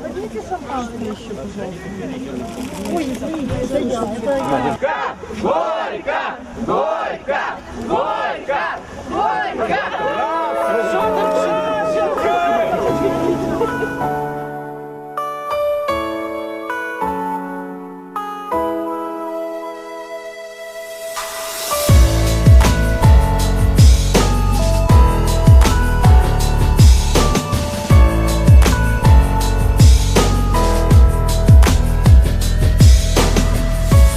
Возьмите шампанское еще, пожалуйста. Ой, извините, Горько! Горько! Горько! Горько!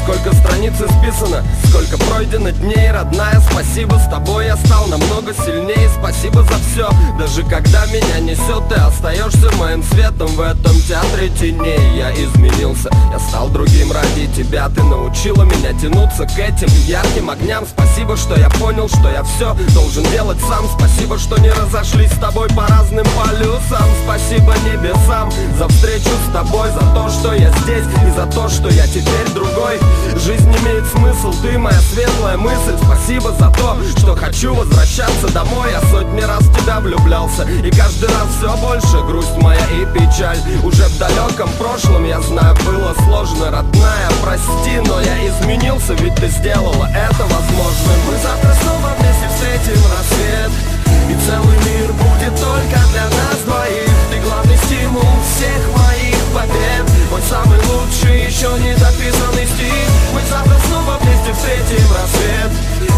Сколько страниц исписано, сколько пройдено дней, родная. Спасибо, с тобой я стал намного сильнее. Спасибо за все, даже когда меня несет, ты остаешься моим светом в этом театре теней. Я изменился, я стал другим ради тебя. Ты научила меня тянуться к этим ярким огням. Спасибо, что я понял, что я все должен делать сам. Спасибо, что не разошлись с тобой по разным полюсам. Спасибо небесам за встречу с тобой, за то, что я здесь и за то, что я теперь другой. Жизнь имеет смысл, ты моя светлая мысль. Спасибо за то, что хочу возвращаться домой. Я сотни раз в тебя влюблялся, и каждый раз все больше грусть моя и печаль. Уже в далеком прошлом, я знаю, было сложно, родная, прости, но я изменился, ведь ты сделала это возможным. Мы завтра снова вместе встретим рассвет, и целый мир будет только для нас двоих. Ты главный стимул всех моих побед, мой самый лучший, еще не дописанный стих. Мы завтра снова вместе встретим рассвет,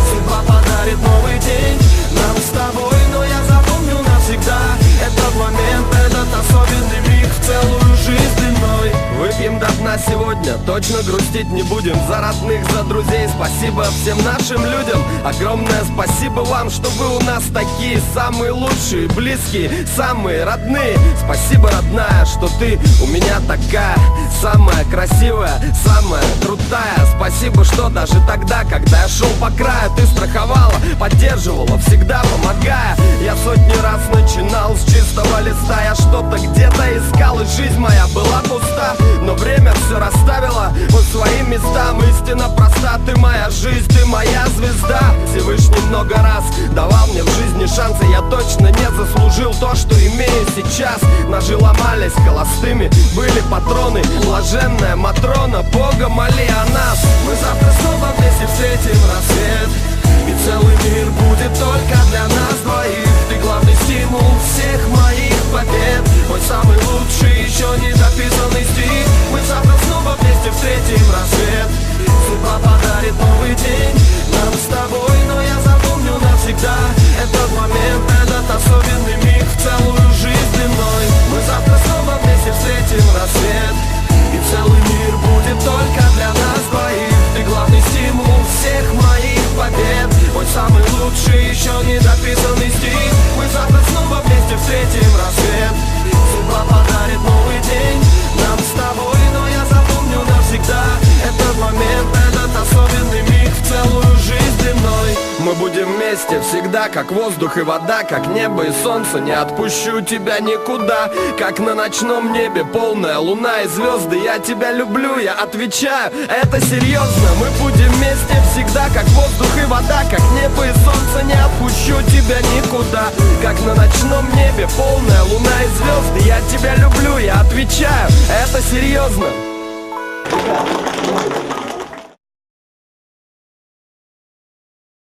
судьба подарит новый день нам с тобой, но я запомню навсегда этот момент, этот особенный миг в целую жизнь длиной. Выпьем до дна сегодня, точно грустить не будем. За родных, за друзей, спасибо всем нашим людям. Огромное спасибо вам, что вы у нас такие самые лучшие, близкие, самые родные. Спасибо, родная, что ты у меня такая самая красивая, самая крутая. Спасибо, что даже тогда, когда я шел по краю, ты страховала, поддерживала, всегда помогая. Я сотни раз начинал с чистого листа, я что-то где-то искал, и жизнь моя была пуста, но время все расставило по своим местам. Истина проста, ты моя жизнь, ты моя звезда. Всевышний много раз давал мне в жизни шансы, я точно не заслужил то, что имею сейчас. Ножи ломались холостыми, были патроны. Блаженная Матрона, Бога моли о нас. Мы завтра снова вместе встретим рассвет, и целый мир будет только для нас двоих. Ты главный стимул всех моих побед, мой самый лучший, еще не дописанный стих. Мы завтра снова вместе встретим рассвет, судьба подарит новый день нам с тобой, но я запомню навсегда этот момент, этот особенный миг в целую жизнь длиной. Мы завтра снова вместе встретим рассвет, и целый мир будет только для нас двоих. Ты главный стимул всех моих побед, мой самый лучший, еще не дописанный стих. Мы завтра снова вместе встретим рассвет, судьба подарит новый день нам с тобой, но я запомню навсегда этот момент, этот особенный миг в целую жизнь длиной. Мы будем вместе всегда, как воздух и вода, как небо и солнце, не отпущу тебя никуда. Как на ночном небе полная луна и звезды, я тебя люблю, я отвечаю, это серьезно. Мы будем вместе всегда, как воздух и вода, как небо и солнце, не отпущу тебя никуда. Как на ночном небе полная луна и звезды, я тебя люблю, я отвечаю, это серьезно.